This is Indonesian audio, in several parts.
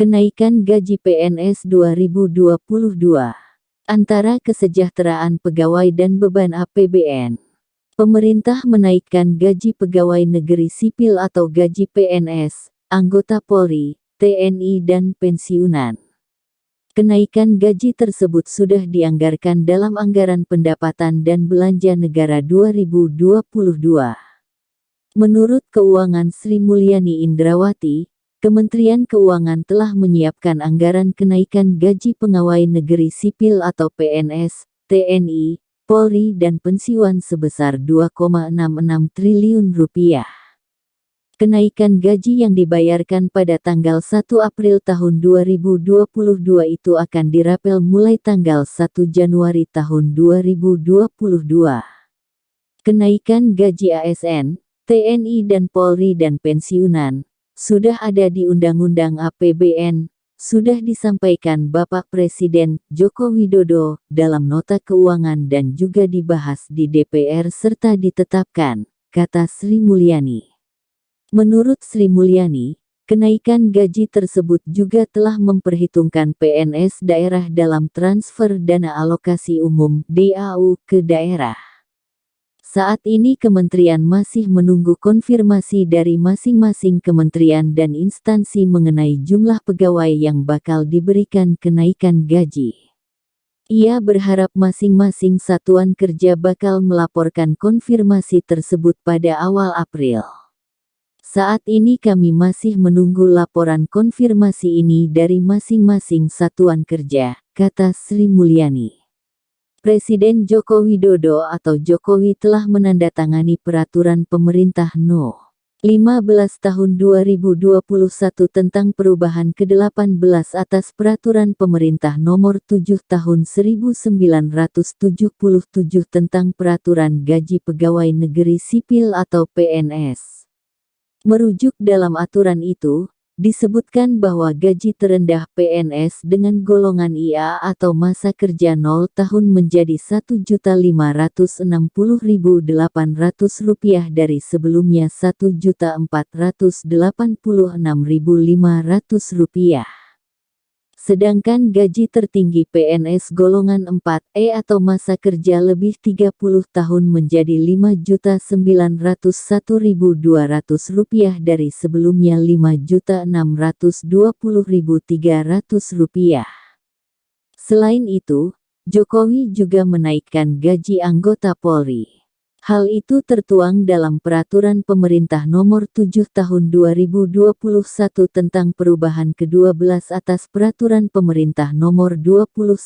Kenaikan gaji PNS 2022. Antara kesejahteraan pegawai dan beban APBN. Pemerintah menaikkan gaji pegawai negeri sipil atau gaji PNS, anggota Polri, TNI dan pensiunan. Kenaikan gaji tersebut sudah dianggarkan dalam Anggaran Pendapatan dan Belanja Negara 2022. Menurut Keuangan Sri Mulyani Indrawati, Kementerian Keuangan telah menyiapkan anggaran kenaikan gaji pegawai negeri sipil atau PNS, TNI, Polri dan pensiunan sebesar Rp2,66 triliun. Kenaikan gaji yang dibayarkan pada tanggal 1 April tahun 2022 itu akan dirapel mulai tanggal 1 Januari tahun 2022. Kenaikan gaji ASN, TNI dan Polri dan pensiunan sudah ada di Undang-Undang APBN, sudah disampaikan Bapak Presiden Joko Widodo dalam nota keuangan dan juga dibahas di DPR serta ditetapkan, kata Sri Mulyani. Menurut Sri Mulyani, kenaikan gaji tersebut juga telah memperhitungkan PNS daerah dalam transfer dana alokasi umum (DAU) ke daerah. Saat ini kementerian masih menunggu konfirmasi dari masing-masing kementerian dan instansi mengenai jumlah pegawai yang bakal diberikan kenaikan gaji. Ia berharap masing-masing satuan kerja bakal melaporkan konfirmasi tersebut pada awal April. Saat ini kami masih menunggu laporan konfirmasi ini dari masing-masing satuan kerja, kata Sri Mulyani. Presiden Joko Widodo atau Jokowi telah menandatangani Peraturan Pemerintah No. 15 Tahun 2021 tentang perubahan ke-18 atas Peraturan Pemerintah Nomor 7 Tahun 1977 tentang Peraturan Gaji Pegawai Negeri Sipil atau PNS. Merujuk dalam aturan itu, disebutkan bahwa gaji terendah PNS dengan golongan IA atau masa kerja 0 tahun menjadi Rp1.560.800 dari sebelumnya Rp1.486.500. Sedangkan gaji tertinggi PNS golongan 4E atau masa kerja lebih 30 tahun menjadi Rp5.901.200 dari sebelumnya Rp5.620.300. Selain itu, Jokowi juga menaikkan gaji anggota Polri. Hal itu tertuang dalam Peraturan Pemerintah Nomor 7 Tahun 2021 tentang perubahan ke-12 atas Peraturan Pemerintah Nomor 29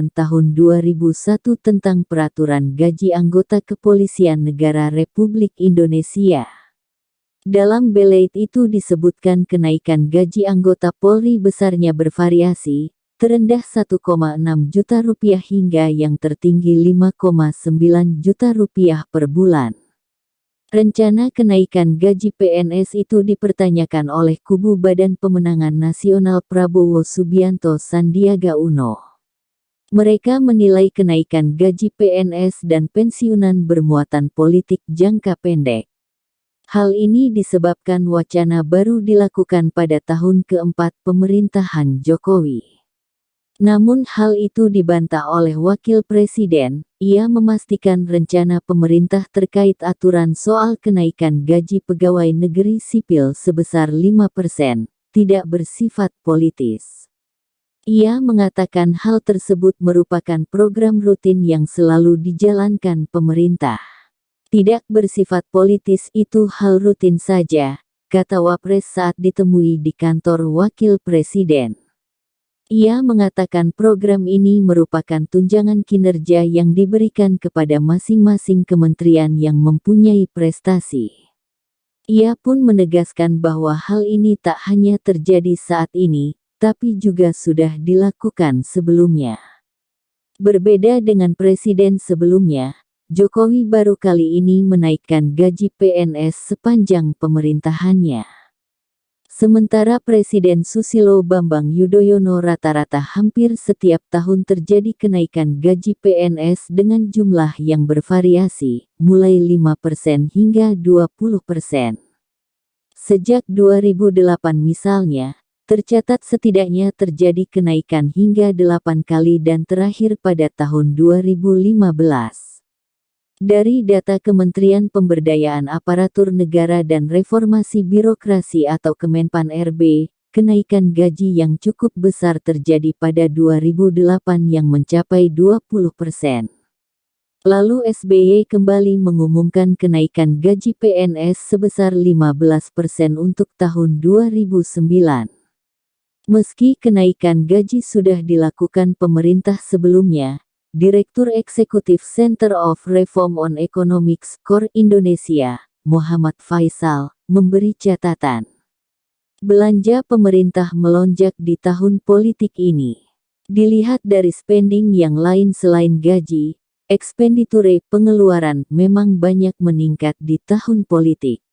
Tahun 2001 tentang Peraturan Gaji Anggota Kepolisian Negara Republik Indonesia. Dalam belait itu disebutkan kenaikan gaji anggota Polri besarnya bervariasi, terendah Rp1,6 juta hingga yang tertinggi Rp5,9 juta per bulan. Rencana kenaikan gaji PNS itu dipertanyakan oleh kubu Badan Pemenangan Nasional Prabowo Subianto Sandiaga Uno. Mereka menilai kenaikan gaji PNS dan pensiunan bermuatan politik jangka pendek. Hal ini disebabkan wacana baru dilakukan pada tahun keempat pemerintahan Jokowi. Namun hal itu dibantah oleh Wakil Presiden. Ia memastikan rencana pemerintah terkait aturan soal kenaikan gaji pegawai negeri sipil sebesar 5%, tidak bersifat politis. Ia mengatakan hal tersebut merupakan program rutin yang selalu dijalankan pemerintah. Tidak bersifat politis itu hal rutin saja, kata Wapres saat ditemui di kantor Wakil Presiden. Ia mengatakan program ini merupakan tunjangan kinerja yang diberikan kepada masing-masing kementerian yang mempunyai prestasi. Ia pun menegaskan bahwa hal ini tak hanya terjadi saat ini, tapi juga sudah dilakukan sebelumnya. Berbeda dengan presiden sebelumnya, Jokowi baru kali ini menaikkan gaji PNS sepanjang pemerintahannya. Sementara Presiden Susilo Bambang Yudhoyono rata-rata hampir setiap tahun terjadi kenaikan gaji PNS dengan jumlah yang bervariasi, mulai 5% hingga 20%. Sejak 2008 misalnya, Tercatat setidaknya terjadi kenaikan hingga 8 kali dan terakhir pada tahun 2015. Dari data Kementerian Pemberdayaan Aparatur Negara dan Reformasi Birokrasi atau Kemenpan RB, kenaikan gaji yang cukup besar terjadi pada 2008 yang mencapai 20%. Lalu SBY kembali mengumumkan kenaikan gaji PNS sebesar 15% untuk tahun 2009. Meski kenaikan gaji sudah dilakukan pemerintah sebelumnya, Direktur Eksekutif Center of Reform on Economics KOR Indonesia, Muhammad Faisal, memberi catatan. Belanja pemerintah melonjak di tahun politik ini. Dilihat dari spending yang lain selain gaji, ekspenditure pengeluaran memang banyak meningkat di tahun politik.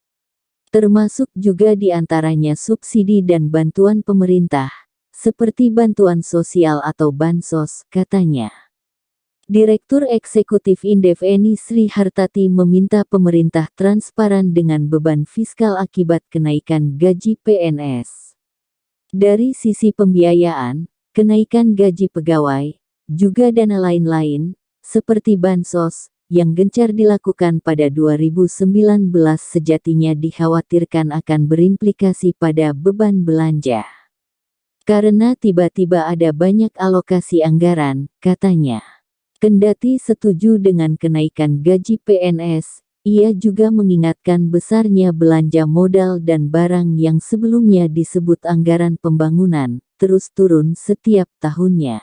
Termasuk juga di antaranya subsidi dan bantuan pemerintah, seperti bantuan sosial atau bansos, katanya. Direktur Eksekutif Indef Eni Sri Hartati meminta pemerintah transparan dengan beban fiskal akibat kenaikan gaji PNS. Dari sisi pembiayaan, kenaikan gaji pegawai, juga dana lain-lain, seperti bansos, yang gencar dilakukan pada 2019 sejatinya dikhawatirkan akan berimplikasi pada beban belanja. Karena tiba-tiba ada banyak alokasi anggaran, katanya. Kendati setuju dengan kenaikan gaji PNS, ia juga mengingatkan besarnya belanja modal dan barang yang sebelumnya disebut anggaran pembangunan, terus turun setiap tahunnya.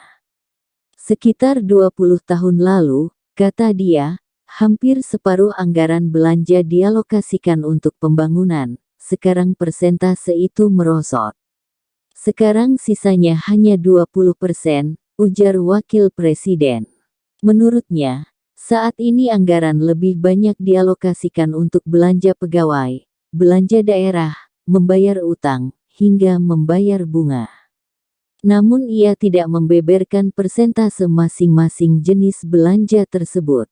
Sekitar 20 tahun lalu, kata dia, hampir separuh anggaran belanja dialokasikan untuk pembangunan, sekarang persentase itu merosot. Sekarang sisanya hanya 20%, ujar Wakil Presiden. Menurutnya, saat ini anggaran lebih banyak dialokasikan untuk belanja pegawai, belanja daerah, membayar utang, hingga membayar bunga. Namun ia tidak membeberkan persentase masing-masing jenis belanja tersebut.